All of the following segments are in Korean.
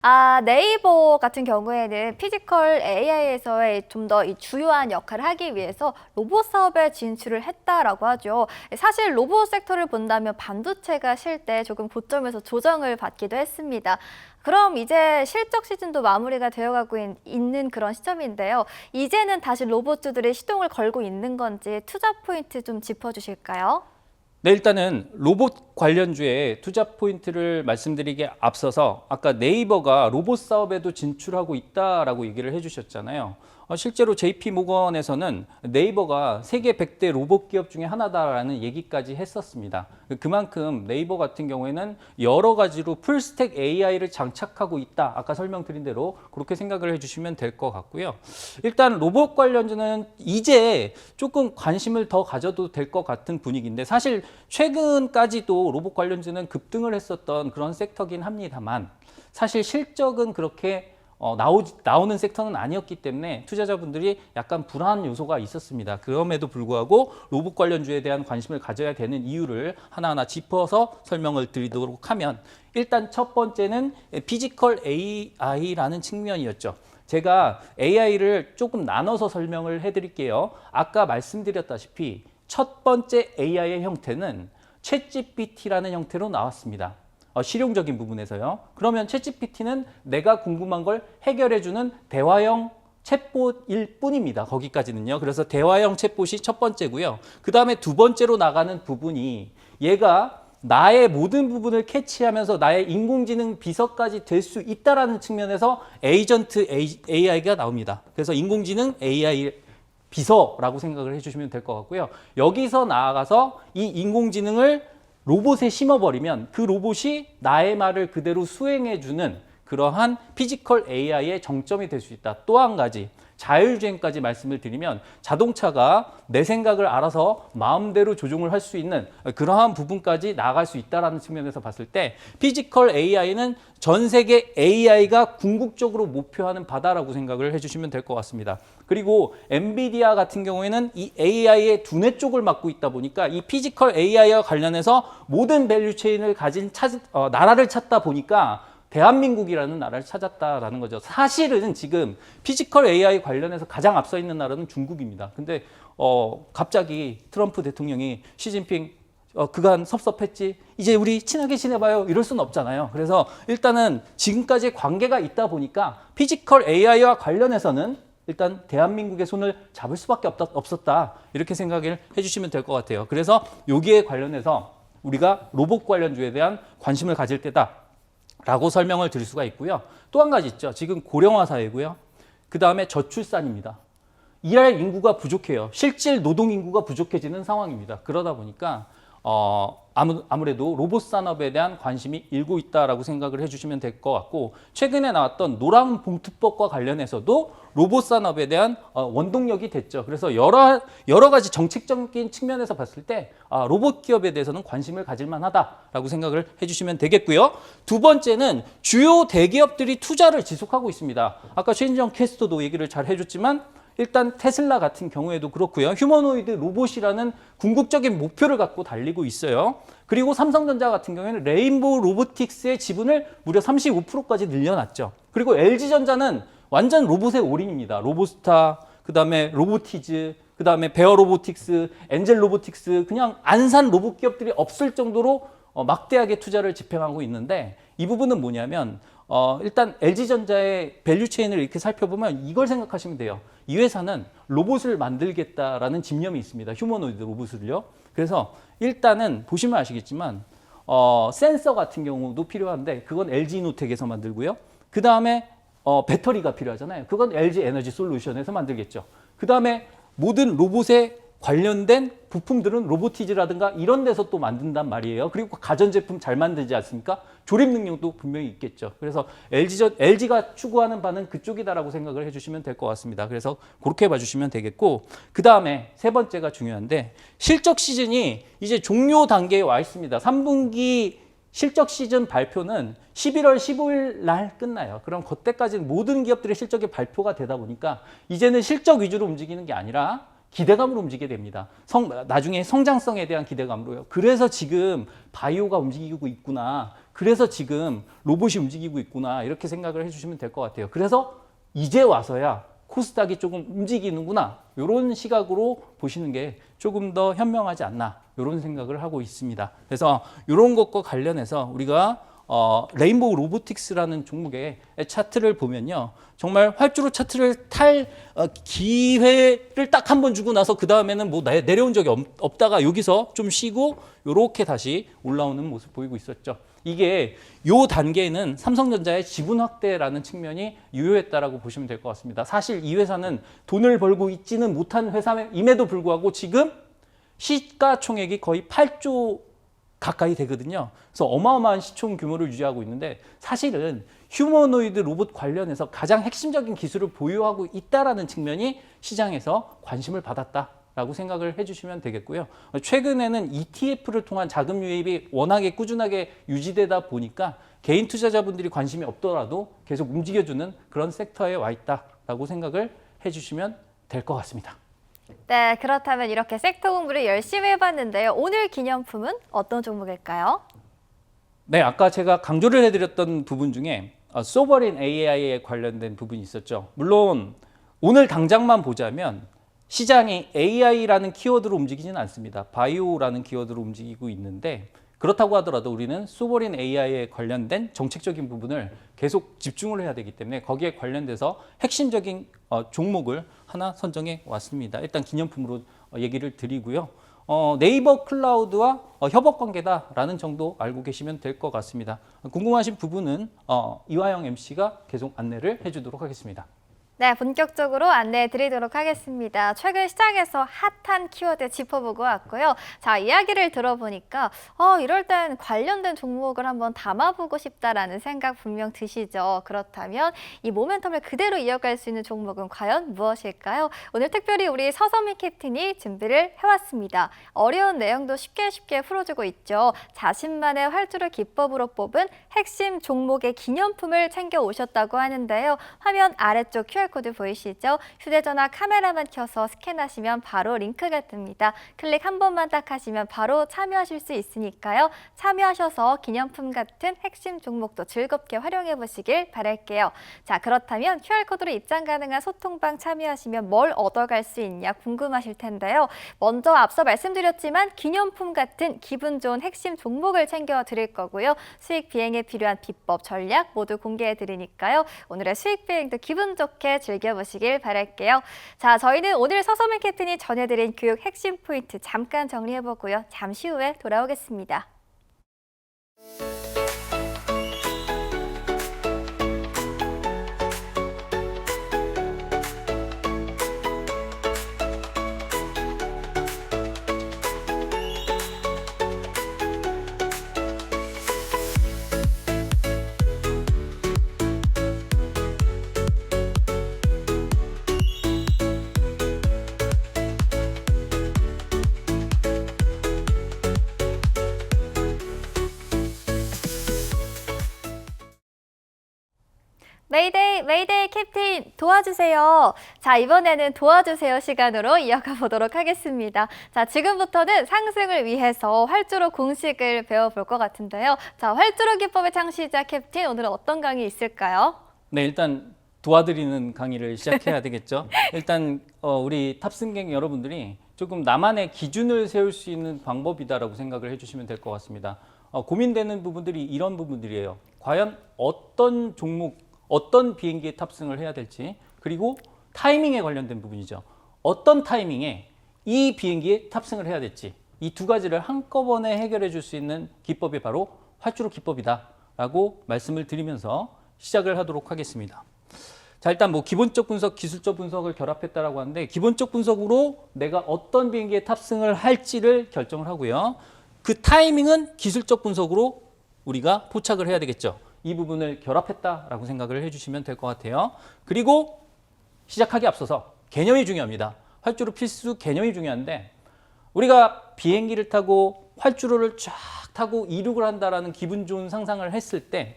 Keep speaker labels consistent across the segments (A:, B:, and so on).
A: 네이버 같은 경우에는 피지컬 AI에서의 좀 더 이 주요한 역할을 하기 위해서 로봇 사업에 진출을 했다라고 하죠. 사실 로봇 섹터를 본다면 반도체가 실 때 조금 고점에서 조정을 받기도 했습니다. 그럼 이제 실적 시즌도 마무리가 되어가고 있는 그런 시점인데요. 이제는 다시 로봇주들이 시동을 걸고 있는 건지 투자 포인트 좀 짚어주실까요?
B: 네, 일단은 로봇 관련주의 투자 포인트를 말씀드리기에 앞서서 아까 네이버가 로봇 사업에도 진출하고 있다라고 얘기를 해주셨잖아요. 실제로 JP 모건에서는 네이버가 세계 100대 로봇 기업 중에 하나다라는 얘기까지 했었습니다. 그만큼 네이버 같은 경우에는 여러 가지로 풀스택 AI를 장착하고 있다. 아까 설명드린 대로 그렇게 생각을 해주시면 될 것 같고요. 일단 로봇 관련주는 이제 조금 관심을 더 가져도 될 것 같은 분위기인데 사실 최근까지도 로봇 관련주는 급등을 했었던 그런 섹터긴 합니다만 사실 실적은 그렇게 나오는 섹터는 아니었기 때문에 투자자분들이 약간 불안한 요소가 있었습니다. 그럼에도 불구하고 로봇 관련주에 대한 관심을 가져야 되는 이유를 하나하나 짚어서 설명을 드리도록 하면 일단 첫 번째는 피지컬 AI라는 측면이었죠. 제가 AI를 조금 나눠서 설명을 해드릴게요. 아까 말씀드렸다시피 첫 번째 AI의 형태는 챗GPT라는 형태로 나왔습니다. 실용적인 부분에서요. 그러면 챗GPT는 내가 궁금한 걸 해결해주는 대화형 챗봇일 뿐입니다. 거기까지는요. 그래서 대화형 챗봇이 첫 번째고요. 그 다음에 두 번째로 나가는 부분이 얘가 나의 모든 부분을 캐치하면서 나의 인공지능 비서까지 될 수 있다라는 측면에서 에이전트 AI가 나옵니다. 그래서 인공지능 AI 비서라고 생각을 해주시면 될 것 같고요. 여기서 나아가서 이 인공지능을 로봇에 심어버리면 그 로봇이 나의 말을 그대로 수행해주는 그러한 피지컬 AI의 정점이 될 수 있다. 또 한 가지 자율주행까지 말씀을 드리면 자동차가 내 생각을 알아서 마음대로 조종을 할 수 있는 그러한 부분까지 나아갈 수 있다는 측면에서 봤을 때 피지컬 AI는 전 세계 AI가 궁극적으로 목표하는 바다라고 생각을 해주시면 될 것 같습니다. 그리고 엔비디아 같은 경우에는 이 AI의 두뇌 쪽을 맡고 있다 보니까 이 피지컬 AI와 관련해서 모든 밸류체인을 가진 나라를 찾다 보니까 대한민국이라는 나라를 찾았다라는 거죠. 사실은 지금 피지컬 AI 관련해서 가장 앞서 있는 나라는 중국입니다. 근데 갑자기 트럼프 대통령이 시진핑 그간 섭섭했지 이제 우리 친하게 지내봐요 이럴 수는 없잖아요. 그래서 일단은 지금까지 관계가 있다 보니까 피지컬 AI와 관련해서는 일단 대한민국의 손을 잡을 수밖에 없었다 이렇게 생각을 해주시면 될 것 같아요. 그래서 여기에 관련해서 우리가 로봇 관련주에 대한 관심을 가질 때다 라고 설명을 드릴 수가 있고요. 또 한 가지 있죠. 지금 고령화 사회고요. 그 다음에 저출산입니다. 일할 인구가 부족해요. 실질 노동 인구가 부족해지는 상황입니다. 그러다 보니까 아무래도 로봇 산업에 대한 관심이 일고 있다라고 생각을 해주시면 될 것 같고 최근에 나왔던 노란봉투법과 관련해서도 로봇 산업에 대한 원동력이 됐죠. 그래서 여러 가지 정책적인 측면에서 봤을 때 로봇 기업에 대해서는 관심을 가질 만하다라고 생각을 해주시면 되겠고요. 두 번째는 주요 대기업들이 투자를 지속하고 있습니다. 아까 최인정 캐스터도 얘기를 잘 해줬지만 일단 테슬라 같은 경우에도 그렇고요. 휴머노이드 로봇이라는 궁극적인 목표를 갖고 달리고 있어요. 그리고 삼성전자 같은 경우에는 레인보우 로보틱스의 지분을 무려 35%까지 늘려놨죠. 그리고 LG전자는 완전 로봇의 올인입니다. 로보스타, 그 다음에 로보티즈, 그 다음에 베어 로보틱스, 엔젤 로보틱스 그냥 안산 로봇 기업들이 없을 정도로 막대하게 투자를 집행하고 있는데 이 부분은 뭐냐면 일단 LG전자의 밸류체인을 이렇게 살펴보면 이걸 생각하시면 돼요. 이 회사는 로봇을 만들겠다라는 집념이 있습니다. 휴머노이드 로봇을요. 그래서 일단은 보시면 아시겠지만 센서 같은 경우도 필요한데 그건 LG이노텍에서 만들고요. 그 다음에 배터리가 필요하잖아요. 그건 LG 에너지 솔루션에서 만들겠죠. 그 다음에 모든 로봇에 관련된 부품들은 로보티즈라든가 이런 데서 또 만든단 말이에요. 그리고 가전제품 잘 만들지 않습니까? 조립 능력도 분명히 있겠죠. 그래서 LG가 추구하는 바는 그쪽이다라고 생각을 해주시면 될 것 같습니다. 그래서 그렇게 봐주시면 되겠고 그 다음에 세 번째가 중요한데 실적 시즌이 이제 종료 단계에 와 있습니다. 3분기 실적 시즌 발표는 11월 15일 날 끝나요. 그럼 그때까지는 모든 기업들의 실적이 발표가 되다 보니까 이제는 실적 위주로 움직이는 게 아니라 기대감으로 움직이게 됩니다. 나중에 성장성에 대한 기대감으로요. 그래서 지금 바이오가 움직이고 있구나. 그래서 지금 로봇이 움직이고 있구나 이렇게 생각을 해주시면 될 것 같아요. 그래서 이제 와서야 코스닥이 조금 움직이는구나 이런 시각으로 보시는 게 조금 더 현명하지 않나 이런 생각을 하고 있습니다. 그래서 이런 것과 관련해서 우리가 레인보우 로보틱스라는 종목의 차트를 보면요. 정말 활주로 차트를 탈 기회를 딱 한 번 주고 나서 그 다음에는 뭐 내려온 적이 없다가 여기서 좀 쉬고 이렇게 다시 올라오는 모습 보이고 있었죠. 이게 요 단계에는 삼성전자의 지분 확대라는 측면이 유효했다라고 보시면 될 것 같습니다. 사실 이 회사는 돈을 벌고 있지는 못한 회사임에도 불구하고 지금 시가총액이 거의 8조 가까이 되거든요. 그래서 어마어마한 시총 규모를 유지하고 있는데 사실은 휴머노이드 로봇 관련해서 가장 핵심적인 기술을 보유하고 있다라는 측면이 시장에서 관심을 받았다라고 생각을 해주시면 되겠고요. 최근에는 ETF를 통한 자금 유입이 워낙에 꾸준하게 유지되다 보니까 개인 투자자분들이 관심이 없더라도 계속 움직여주는 그런 섹터에 와 있다라고 생각을 해주시면 될 것 같습니다.
A: 네, 그렇다면 이렇게 섹터 공부를 열심히 해봤는데요. 오늘 기념품은 어떤 종목일까요?
B: 네, 아까 제가 강조를 해드렸던 부분 중에 소버린 AI에 관련된 부분이 있었죠. 물론 오늘 당장만 보자면 시장이 AI라는 키워드로 움직이지는 않습니다. 바이오라는 키워드로 움직이고 있는데 그렇다고 하더라도 우리는 소버린 AI에 관련된 정책적인 부분을 계속 집중을 해야 되기 때문에 거기에 관련돼서 핵심적인 종목을 하나 선정해 왔습니다. 일단 기념품으로 얘기를 드리고요. 네이버 클라우드와 협업 관계다라는 정도 알고 계시면 될 것 같습니다. 궁금하신 부분은 이화영 MC가 계속 안내를 해주도록 하겠습니다.
A: 네, 본격적으로 안내해 드리도록 하겠습니다. 최근 시장에서 핫한 키워드 짚어보고 왔고요. 자, 이야기를 들어보니까 이럴 땐 관련된 종목을 한번 담아보고 싶다라는 생각 분명 드시죠. 그렇다면 이 모멘텀을 그대로 이어갈 수 있는 종목은 과연 무엇일까요? 오늘 특별히 우리 서선미 캡틴이 준비를 해왔습니다. 어려운 내용도 쉽게 풀어주고 있죠. 자신만의 활주로 기법으로 뽑은 핵심 종목의 기념품을 챙겨 오셨다고 하는데요. 화면 아래쪽 QR코드 보이시죠? 휴대전화 카메라만 켜서 스캔하시면 바로 링크가 뜹니다. 클릭 한 번만 딱 하시면 바로 참여하실 수 있으니까요. 참여하셔서 기념품 같은 핵심 종목도 즐겁게 활용해 보시길 바랄게요. 자, 그렇다면 QR코드로 입장 가능한 소통방 참여하시면 뭘 얻어갈 수 있냐 궁금하실 텐데요. 먼저 앞서 말씀드렸지만 기념품 같은 기분 좋은 핵심 종목을 챙겨 드릴 거고요. 수익 비행에 필요한 비법, 전략 모두 공개해 드리니까요. 오늘의 수익 비행도 기분 좋게 즐겨보시길 바랄게요. 자, 저희는 오늘 서선미 캡틴이 전해드린 교육 핵심 포인트 잠깐 정리해보고요. 잠시 후에 돌아오겠습니다. 메이데이 캡틴 도와주세요. 자, 이번에는 도와주세요 시간으로 이어가 보도록 하겠습니다. 자, 지금부터는 상승을 위해서 활주로 공식을 배워볼 것 같은데요. 자, 활주로 기법의 창시자 캡틴, 오늘은 어떤 강의 있을까요?
B: 네, 일단 도와드리는 강의를 시작해야 되겠죠. 일단 우리 탑승객 여러분들이 조금 나만의 기준을 세울 수 있는 방법이다라고 생각을 해주시면 될 것 같습니다. 고민되는 부분들이 이런 부분들이에요. 과연 어떤 종목, 어떤 비행기에 탑승을 해야 될지, 그리고 타이밍에 관련된 부분이죠. 어떤 타이밍에 이 비행기에 탑승을 해야 될지, 이 두 가지를 한꺼번에 해결해 줄 수 있는 기법이 바로 활주로 기법이다라고 말씀을 드리면서 시작을 하도록 하겠습니다. 자, 일단 뭐 기본적 분석, 기술적 분석을 결합했다라고 하는데 기본적 분석으로 내가 어떤 비행기에 탑승을 할지를 결정을 하고요. 그 타이밍은 기술적 분석으로 우리가 포착을 해야 되겠죠. 이 부분을 결합했다라고 생각을 해주시면 될 것 같아요. 그리고 시작하기 앞서서 개념이 중요합니다. 활주로 필수 개념이 중요한데 우리가 비행기를 타고 활주로를 쫙 타고 이륙을 한다라는 기분 좋은 상상을 했을 때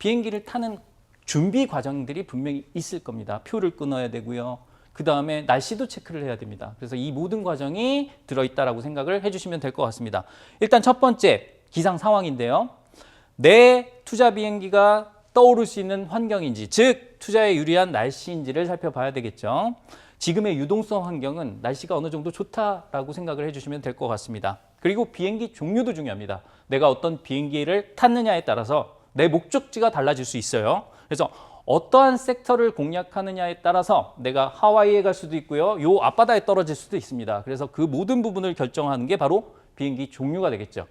B: 비행기를 타는 준비 과정들이 분명히 있을 겁니다. 표를 끊어야 되고요. 그 다음에 날씨도 체크를 해야 됩니다. 그래서 이 모든 과정이 들어있다라고 생각을 해주시면 될 것 같습니다. 일단 첫 번째 기상 상황인데요. 내 투자 비행기가 떠오를 수 있는 환경인지, 즉 투자에 유리한 날씨인지를 살펴봐야 되겠죠. 지금의 유동성 환경은 날씨가 어느 정도 좋다라고 생각을 해주시면 될 것 같습니다. 그리고 비행기 종류도 중요합니다. 내가 어떤 비행기를 탔느냐에 따라서 내 목적지가 달라질 수 있어요. 그래서 어떠한 섹터를 공략하느냐에 따라서 내가 하와이에 갈 수도 있고요. 요 앞바다에 떨어질 수도 있습니다. 그래서 그 모든 부분을 결정하는 게 바로 비행기 종류가 되겠죠.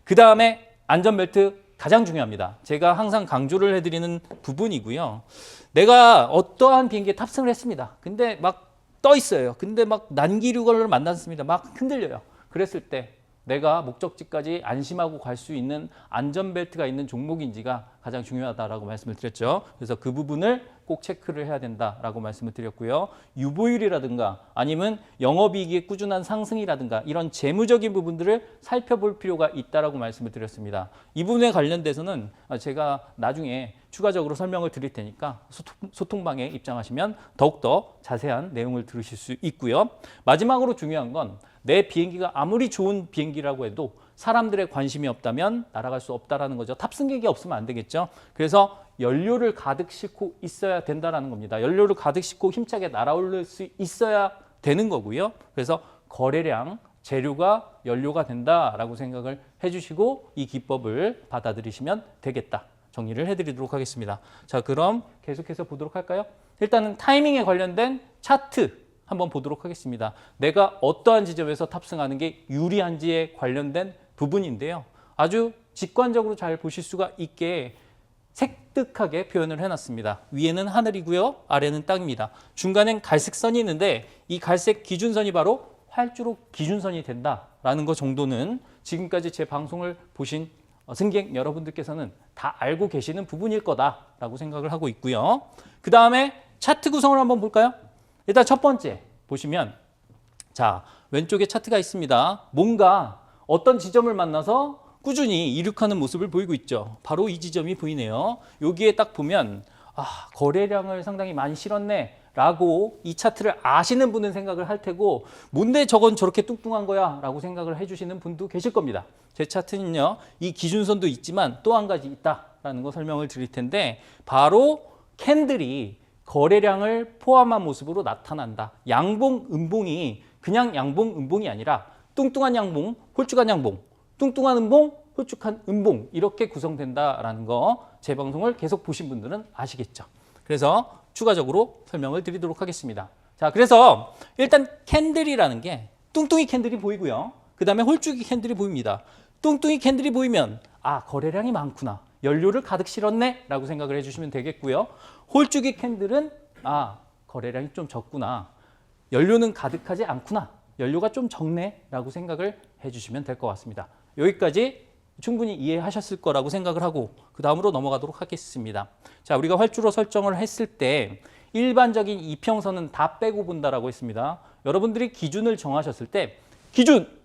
B: 그 다음에 안전벨트 가장 중요합니다. 제가 항상 강조를 해드리는 부분이고요. 내가 어떠한 비행기에 탑승을 했습니다. 근데 막 떠 있어요. 근데 막 난기류를 만났습니다. 막 흔들려요. 그랬을 때 내가 목적지까지 안심하고 갈 수 있는 안전벨트가 있는 종목인지가 가장 중요하다라고 말씀을 드렸죠. 그래서 그 부분을 꼭 체크를 해야 된다라고 말씀을 드렸고요. 유보율이라든가 아니면 영업이익의 꾸준한 상승이라든가 이런 재무적인 부분들을 살펴볼 필요가 있다라고 말씀을 드렸습니다. 이 부분에 관련돼서는 제가 나중에 추가적으로 설명을 드릴 테니까 소통방에 입장하시면 더욱더 자세한 내용을 들으실 수 있고요. 마지막으로 중요한 건 내 비행기가 아무리 좋은 비행기라고 해도 사람들의 관심이 없다면 날아갈 수 없다라는 거죠. 탑승객이 없으면 안 되겠죠. 그래서 연료를 가득 싣고 있어야 된다라는 겁니다. 연료를 가득 싣고 힘차게 날아올 수 있어야 되는 거고요. 그래서 거래량, 재료가 연료가 된다라고 생각을 해주시고 이 기법을 받아들이시면 되겠다. 정리를 해드리도록 하겠습니다. 자, 그럼 계속해서 보도록 할까요? 일단은 타이밍에 관련된 차트 한번 보도록 하겠습니다. 내가 어떠한 지점에서 탑승하는 게 유리한지에 관련된 부분인데요. 아주 직관적으로 잘 보실 수가 있게 색득하게 표현을 해놨습니다. 위에는 하늘이고요. 아래는 땅입니다. 중간엔 갈색 선이 있는데 이 갈색 기준선이 바로 활주로 기준선이 된다라는 것 정도는 지금까지 제 방송을 보신 승객 여러분들께서는 다 알고 계시는 부분일 거다라고 생각을 하고 있고요. 그 다음에 차트 구성을 한번 볼까요? 일단 첫 번째 보시면 자, 왼쪽에 차트가 있습니다. 뭔가 어떤 지점을 만나서 꾸준히 이륙하는 모습을 보이고 있죠. 바로 이 지점이 보이네요. 여기에 딱 보면 거래량을 상당히 많이 실었네 라고 이 차트를 아시는 분은 생각을 할 테고 뭔데 저건 저렇게 뚱뚱한 거야 라고 생각을 해주시는 분도 계실 겁니다. 제 차트는요, 이 기준선도 있지만 또 한 가지 있다라는 거 설명을 드릴 텐데 바로 캔들이 거래량을 포함한 모습으로 나타난다. 양봉, 음봉이 그냥 양봉, 음봉이 아니라 뚱뚱한 양봉, 홀쭉한 양봉, 뚱뚱한 음봉, 홀쭉한 음봉 이렇게 구성된다라는 거 제 방송을 계속 보신 분들은 아시겠죠. 그래서 추가적으로 설명을 드리도록 하겠습니다. 자, 그래서 일단 캔들이라는 게 뚱뚱이 캔들이 보이고요. 그 다음에 홀쭉이 캔들이 보입니다. 뚱뚱이 캔들이 보이면 거래량이 많구나. 연료를 가득 실었네 라고 생각을 해주시면 되겠고요. 홀쭉이 캔들은 거래량이 좀 적구나. 연료는 가득하지 않구나. 연료가 좀 적네 라고 생각을 해주시면 될 것 같습니다. 여기까지 충분히 이해하셨을 거라고 생각을 하고 그 다음으로 넘어가도록 하겠습니다. 자, 우리가 활주로 설정을 했을 때 일반적인 이평선은 다 빼고 본다라고 했습니다. 여러분들이 기준을 정하셨을 때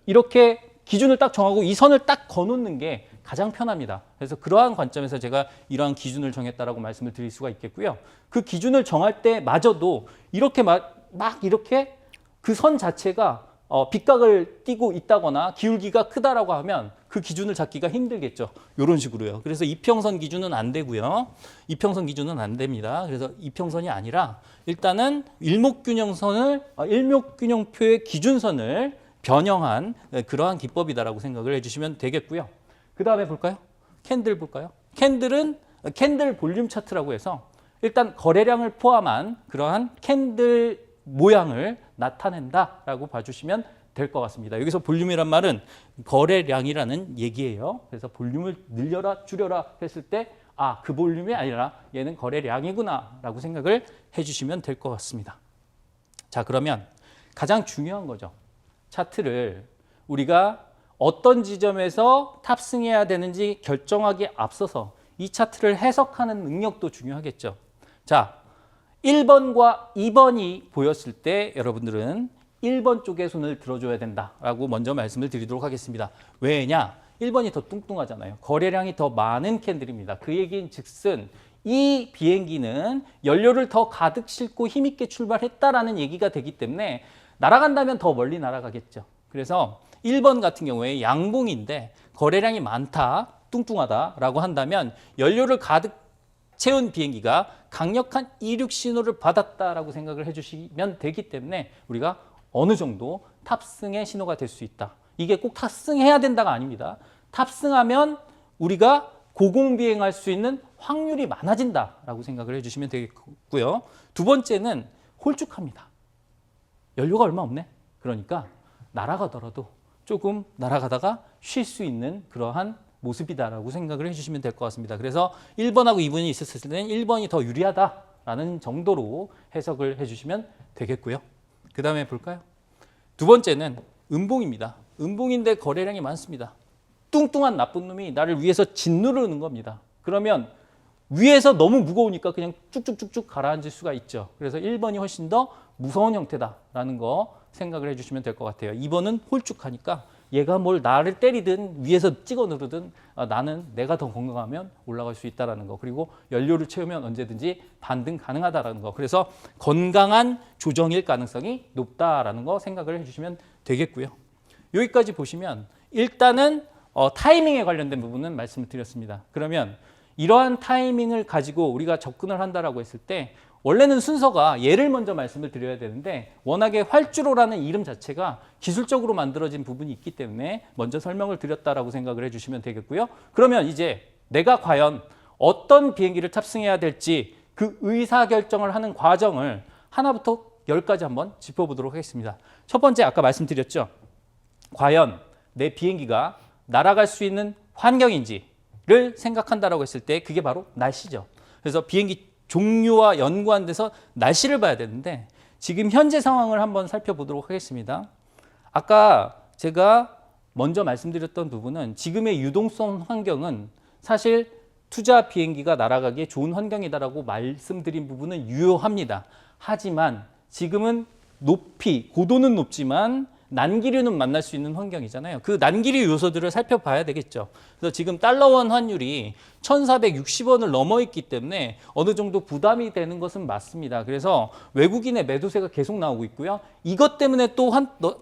B: 이렇게 기준을 딱 정하고 이 선을 딱 거놓는 게 가장 편합니다. 그래서 그러한 관점에서 제가 이러한 기준을 정했다라고 말씀을 드릴 수가 있겠고요. 그 기준을 정할 때마저도 이렇게 막 이렇게 그 선 자체가 빗각을 띄고 있다거나 기울기가 크다라고 하면 그 기준을 잡기가 힘들겠죠. 이런 식으로요. 그래서 이평선 기준은 안 되고요. 이평선 기준은 안 됩니다. 그래서 이평선이 아니라 일단은 일목균형표의 기준선을 변형한 그러한 기법이다라고 생각을 해주시면 되겠고요. 그 다음에 볼까요? 캔들 볼까요? 캔들은 캔들 볼륨 차트라고 해서 일단 거래량을 포함한 그러한 캔들 모양을 나타낸다라고 봐주시면 될 것 같습니다. 여기서 볼륨이란 말은 거래량이라는 얘기예요. 그래서 볼륨을 늘려라 줄여라 했을 때 그 볼륨이 아니라 얘는 거래량이구나 라고 생각을 해주시면 될 것 같습니다. 자, 그러면 가장 중요한 거죠. 차트를 우리가 어떤 지점에서 탑승해야 되는지 결정하기에 앞서서 이 차트를 해석하는 능력도 중요하겠죠. 자, 1번과 2번이 보였을 때 여러분들은 1번 쪽에 손을 들어줘야 된다라고 먼저 말씀을 드리도록 하겠습니다. 왜냐? 1번이 더 뚱뚱하잖아요. 거래량이 더 많은 캔들입니다. 그 얘기인 즉슨 이 비행기는 연료를 더 가득 싣고 힘있게 출발했다라는 얘기가 되기 때문에 날아간다면 더 멀리 날아가겠죠. 그래서 1번 같은 경우에 양봉인데 거래량이 많다. 뚱뚱하다라고 한다면 연료를 가득 채운 비행기가 강력한 이륙 신호를 받았다라고 생각을 해주시면 되기 때문에 우리가 어느 정도 탑승의 신호가 될 수 있다. 이게 꼭 탑승해야 된다가 아닙니다. 탑승하면 우리가 고공비행할 수 있는 확률이 많아진다라고 생각을 해주시면 되겠고요. 두 번째는 홀쭉합니다. 연료가 얼마 없네. 그러니까 날아가더라도 조금 날아가다가 쉴 수 있는 그러한 모습이다라고 생각을 해주시면 될 것 같습니다. 그래서 1번하고 2번이 있었을 때는 1번이 더 유리하다라는 정도로 해석을 해주시면 되겠고요. 그 다음에 볼까요? 두 번째는 음봉입니다. 음봉인데 거래량이 많습니다. 뚱뚱한 나쁜 놈이 나를 위에서 짓누르는 겁니다. 그러면 위에서 너무 무거우니까 그냥 쭉쭉쭉쭉 가라앉을 수가 있죠. 그래서 1번이 훨씬 더 무서운 형태다라는 거 생각을 해주시면 될 것 같아요. 2번은 홀쭉하니까 얘가 뭘 나를 때리든 위에서 찍어 누르든 나는 내가 더 건강하면 올라갈 수 있다는 거. 그리고 연료를 채우면 언제든지 반등 가능하다는 거. 그래서 건강한 조정일 가능성이 높다라는 거 생각을 해주시면 되겠고요. 여기까지 보시면 일단은 타이밍에 관련된 부분은 말씀을 드렸습니다. 그러면 이러한 타이밍을 가지고 우리가 접근을 한다라고 했을 때 원래는 순서가 얘를 먼저 말씀을 드려야 되는데 워낙에 활주로라는 이름 자체가 기술적으로 만들어진 부분이 있기 때문에 먼저 설명을 드렸다라고 생각을 해주시면 되겠고요. 그러면 이제 내가 과연 어떤 비행기를 탑승해야 될지 그 의사결정을 하는 과정을 하나부터 10까지 한번 짚어보도록 하겠습니다. 첫 번째 아까 말씀드렸죠. 과연 내 비행기가 날아갈 수 있는 환경인지를 생각한다라고 했을 때 그게 바로 날씨죠. 그래서 비행기 종류와 연관돼서 날씨를 봐야 되는데 지금 현재 상황을 한번 살펴보도록 하겠습니다. 아까 제가 먼저 말씀드렸던 부분은 지금의 유동성 환경은 사실 투자 비행기가 날아가기에 좋은 환경이다라고 말씀드린 부분은 유효합니다. 하지만 지금은 고도는 높지만 난기류는 만날 수 있는 환경이잖아요. 그 난기류 요소들을 살펴봐야 되겠죠. 그래서 지금 달러원 환율이 1,460원을 넘어 있기 때문에 어느 정도 부담이 되는 것은 맞습니다. 그래서 외국인의 매도세가 계속 나오고 있고요. 이것 때문에 또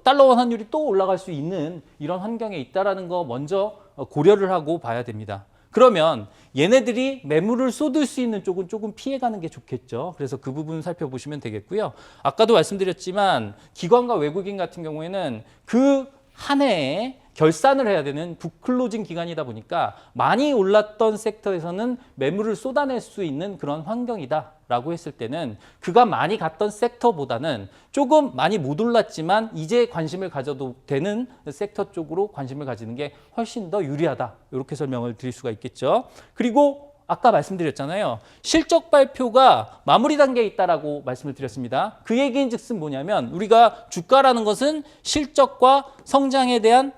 B: 달러원 환율이 또 올라갈 수 있는 이런 환경에 있다는 거 먼저 고려를 하고 봐야 됩니다. 그러면 얘네들이 매물을 쏟을 수 있는 쪽은 조금 피해가는 게 좋겠죠. 그래서 그 부분 살펴보시면 되겠고요. 아까도 말씀드렸지만 기관과 외국인 같은 경우에는 그 한 해에 결산을 해야 되는 북클로징 기간이다 보니까 많이 올랐던 섹터에서는 매물을 쏟아낼 수 있는 그런 환경이다라고 했을 때는 그가 많이 갔던 섹터보다는 조금 많이 못 올랐지만 이제 관심을 가져도 되는 섹터 쪽으로 관심을 가지는 게 훨씬 더 유리하다. 이렇게 설명을 드릴 수가 있겠죠. 그리고 아까 말씀드렸잖아요. 실적 발표가 마무리 단계에 있다라고 말씀을 드렸습니다. 그 얘기인 즉슨 뭐냐면 우리가 주가라는 것은 실적과 성장에 대한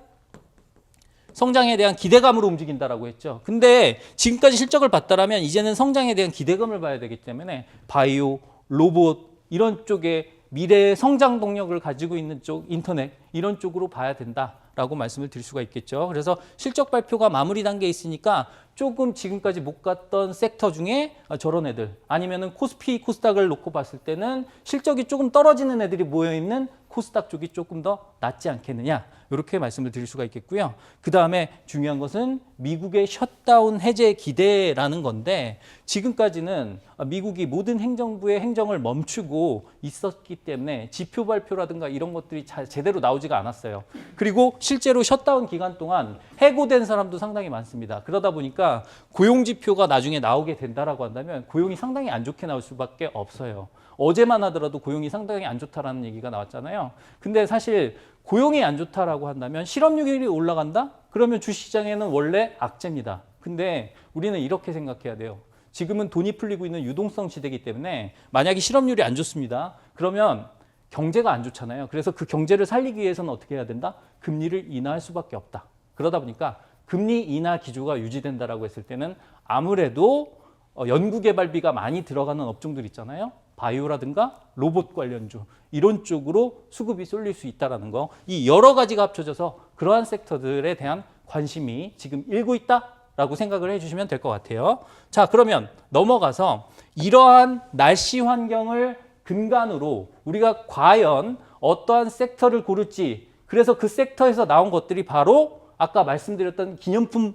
B: 기대감으로 움직인다라고 했죠. 근데 지금까지 실적을 봤다라면 이제는 성장에 대한 기대감을 봐야 되기 때문에 바이오, 로봇 이런 쪽에 미래의 성장 동력을 가지고 있는 쪽, 인터넷 이런 쪽으로 봐야 된다라고 말씀을 드릴 수가 있겠죠. 그래서 실적 발표가 마무리 단계에 있으니까 조금 지금까지 못 갔던 섹터 중에 저런 애들 아니면은 코스피, 코스닥을 놓고 봤을 때는 실적이 조금 떨어지는 애들이 모여있는 코스닥 쪽이 조금 더 낫지 않겠느냐 이렇게 말씀을 드릴 수가 있겠고요. 그 다음에 중요한 것은 미국의 셧다운 해제 기대라는 건데 지금까지는 미국이 모든 행정부의 행정을 멈추고 있었기 때문에 지표 발표라든가 이런 것들이 제대로 나오지가 않았어요. 그리고 실제로 셧다운 기간 동안 해고된 사람도 상당히 많습니다. 그러다 보니까 고용 지표가 나중에 나오게 된다라고 한다면 고용이 상당히 안 좋게 나올 수밖에 없어요. 어제만 하더라도 고용이 상당히 안 좋다라는 얘기가 나왔잖아요. 근데 사실 고용이 안 좋다라고 한다면 실업률이 올라간다? 그러면 주시장에는 원래 악재입니다. 근데 우리는 이렇게 생각해야 돼요. 지금은 돈이 풀리고 있는 유동성 시대이기 때문에 만약에 실업률이 안 좋습니다. 그러면 경제가 안 좋잖아요. 그래서 그 경제를 살리기 위해서는 어떻게 해야 된다? 금리를 인하할 수밖에 없다. 그러다 보니까 금리 인하 기조가 유지된다라고 했을 때는 아무래도 연구개발비가 많이 들어가는 업종들 있잖아요. 바이오라든가 로봇 관련주 이런 쪽으로 수급이 쏠릴 수 있다는 거. 이 여러 가지가 합쳐져서 그러한 섹터들에 대한 관심이 지금 일고 있다라고 생각을 해주시면 될 것 같아요. 자, 그러면 넘어가서 이러한 날씨 환경을 근간으로 우리가 과연 어떠한 섹터를 고를지 그래서 그 섹터에서 나온 것들이 바로 아까 말씀드렸던 기념품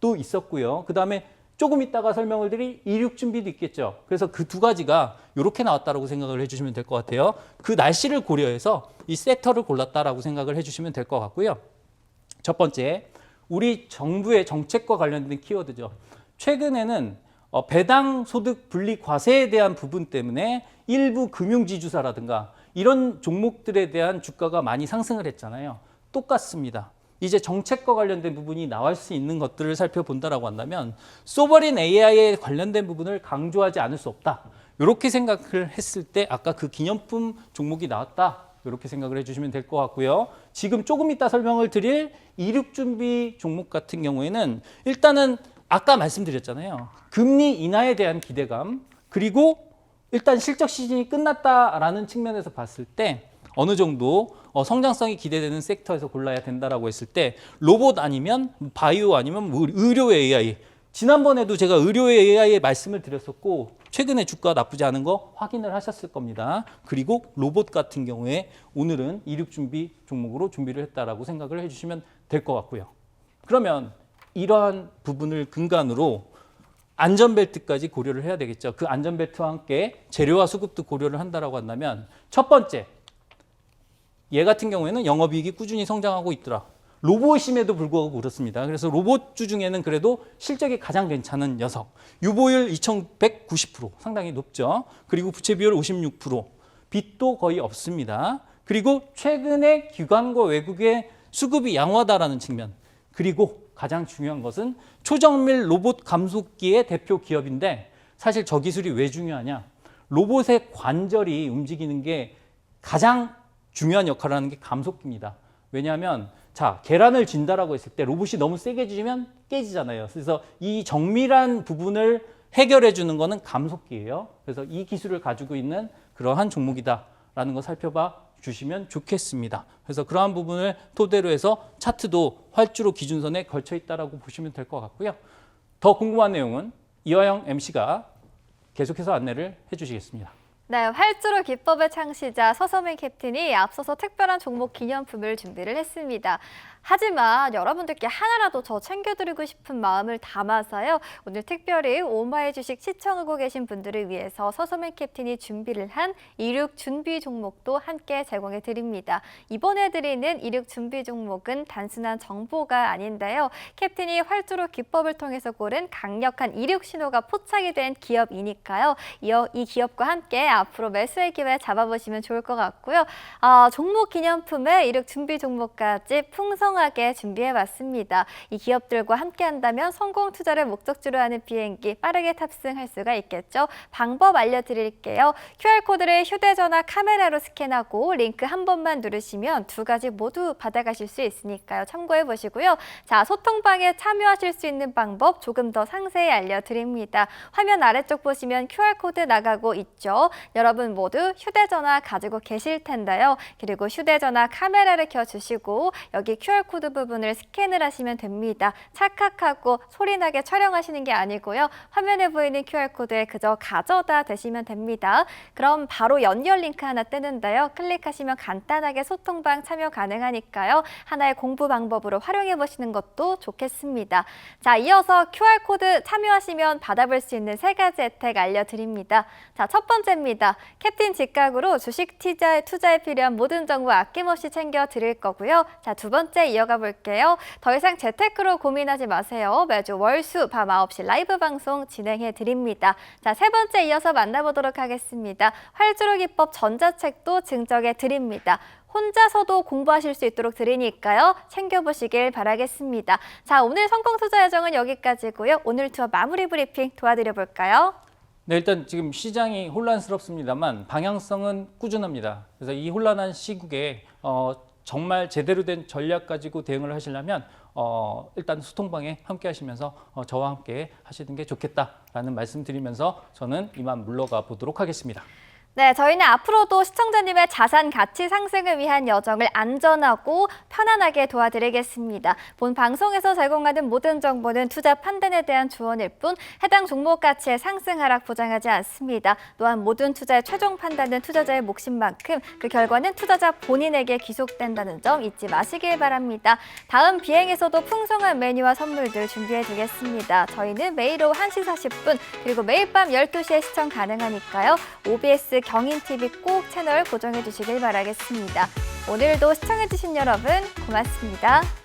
B: 준비도 있었고요. 그 다음에 조금 이따가 설명을 드릴 이륙 준비도 있겠죠. 그래서 그 두 가지가 이렇게 나왔다라고 생각을 해주시면 될 것 같아요. 그 날씨를 고려해서 이 섹터를 골랐다라고 생각을 해주시면 될 것 같고요. 첫 번째, 우리 정부의 정책과 관련된 키워드죠. 최근에는 배당 소득 분리 과세에 대한 부분 때문에 일부 금융지주사라든가 이런 종목들에 대한 주가가 많이 상승을 했잖아요. 똑같습니다. 이제 정책과 관련된 부분이 나올 수 있는 것들을 살펴본다라고 한다면 소버린 AI에 관련된 부분을 강조하지 않을 수 없다. 이렇게 생각을 했을 때 아까 그 기념품 종목이 나왔다. 이렇게 생각을 해주시면 될 것 같고요. 지금 조금 이따 설명을 드릴 이륙 준비 종목 같은 경우에는 일단은 아까 말씀드렸잖아요. 금리 인하에 대한 기대감 그리고 일단 실적 시즌이 끝났다라는 측면에서 봤을 때 어느 정도 성장성이 기대되는 섹터에서 골라야 된다라고 했을 때 로봇 아니면 바이오 아니면 의료 AI 지난번에도 제가 의료 AI에 말씀을 드렸었고 최근에 주가 나쁘지 않은 거 확인을 하셨을 겁니다. 그리고 로봇 같은 경우에 오늘은 이륙 준비 종목으로 준비를 했다라고 생각을 해주시면 될 것 같고요. 그러면 이러한 부분을 근간으로 안전벨트까지 고려를 해야 되겠죠. 그 안전벨트와 함께 재료와 수급도 고려를 한다라고 한다면 첫 번째, 얘 같은 경우에는 영업이익이 꾸준히 성장하고 있더라. 로봇임에도 불구하고 그렇습니다. 그래서 로봇주 중에는 그래도 실적이 가장 괜찮은 녀석. 유보율 2190% 상당히 높죠. 그리고 부채 비율 56%. 빚도 거의 없습니다. 그리고 최근에 기관과 외국의 수급이 양호하다라는 측면. 그리고 가장 중요한 것은 초정밀 로봇 감속기의 대표 기업인데 사실 저 기술이 왜 중요하냐? 로봇의 관절이 움직이는 게 가장 중요한 역할을 하는 게 감속기입니다. 왜냐하면 자 계란을 진다라고 했을 때 로봇이 너무 세게 주면 깨지잖아요. 그래서 이 정밀한 부분을 해결해 주는 거는 감속기예요. 그래서 이 기술을 가지고 있는 그러한 종목이다라는 거 살펴봐 주시면 좋겠습니다. 그래서 그러한 부분을 토대로 해서 차트도 활주로 기준선에 걸쳐 있다라고 보시면 될 것 같고요. 더 궁금한 내용은 이화영 MC가 계속해서 안내를 해주시겠습니다.
A: 네, 활주로 기법의 창시자 서서민 캡틴이 앞서서 특별한 종목 기념품을 준비를 했습니다. 하지만 여러분들께 하나라도 더 챙겨드리고 싶은 마음을 담아서요. 오늘 특별히 오마이 주식 시청하고 계신 분들을 위해서 서서민 캡틴이 준비를 한 이륙 준비 종목도 함께 제공해 드립니다. 이번에 드리는 이륙 준비 종목은 단순한 정보가 아닌데요. 캡틴이 활주로 기법을 통해서 고른 강력한 이륙 신호가 포착이 된 기업이니까요. 이 기업과 함께 앞으로 매수의 기회 잡아보시면 좋을 것 같고요. 종목 기념품에 이륙 준비 종목까지 풍성하게 준비해봤습니다. 이 기업들과 함께 한다면 성공 투자를 목적지로 하는 비행기 빠르게 탑승할 수가 있겠죠. 방법 알려드릴게요. QR코드를 휴대전화 카메라로 스캔하고 링크 한 번만 누르시면 두 가지 모두 받아가실 수 있으니까요. 참고해보시고요. 자, 소통방에 참여하실 수 있는 방법 조금 더 상세히 알려드립니다. 화면 아래쪽 보시면 QR코드 나가고 있죠. 여러분 모두 휴대전화 가지고 계실 텐데요. 그리고 휴대전화 카메라를 켜주시고 여기 QR코드 부분을 스캔을 하시면 됩니다. 찰칵하고 소리나게 촬영하시는 게 아니고요. 화면에 보이는 QR코드에 그저 가져다 대시면 됩니다. 그럼 바로 연결 링크 하나 뜨는데요. 클릭하시면 간단하게 소통방 참여 가능하니까요. 하나의 공부 방법으로 활용해 보시는 것도 좋겠습니다. 자, 이어서 QR코드 참여하시면 받아볼 수 있는 세 가지 혜택 알려드립니다. 자, 첫 번째입니다. 캡틴 직각으로 주식 투자에 필요한 모든 정보 아낌없이 챙겨 드릴 거고요. 자, 두 번째 이어가 볼게요. 더 이상 재테크로 고민하지 마세요. 매주 월수 밤 9시 라이브 방송 진행해 드립니다. 자, 세 번째 이어서 만나보도록 하겠습니다. 활주로 기법 전자책도 증정해 드립니다. 혼자서도 공부하실 수 있도록 드리니까요. 챙겨보시길 바라겠습니다. 자, 오늘 성공 투자 여정은 여기까지고요. 오늘 투어 마무리 브리핑 도와드려 볼까요?
B: 네, 일단 지금 시장이 혼란스럽습니다만 방향성은 꾸준합니다. 그래서 이 혼란한 시국에 정말 제대로 된 전략 가지고 대응을 하시려면 일단 소통방에 함께 하시면서 저와 함께 하시는 게 좋겠다라는 말씀 드리면서 저는 이만 물러가 보도록 하겠습니다.
A: 네, 저희는 앞으로도 시청자님의 자산 가치 상승을 위한 여정을 안전하고 편안하게 도와드리겠습니다. 본 방송에서 제공하는 모든 정보는 투자 판단에 대한 조언일 뿐 해당 종목 가치의 상승 하락 보장하지 않습니다. 또한 모든 투자의 최종 판단은 투자자의 몫인 만큼 그 결과는 투자자 본인에게 귀속된다는 점 잊지 마시길 바랍니다. 다음 비행에서도 풍성한 메뉴와 선물들 준비해두겠습니다. 저희는 매일 오후 1시 40분 그리고 매일 밤 12시에 시청 가능하니까요. OBS 경인TV 꼭 채널 고정해 주시길 바라겠습니다. 오늘도 시청해 주신 여러분 고맙습니다.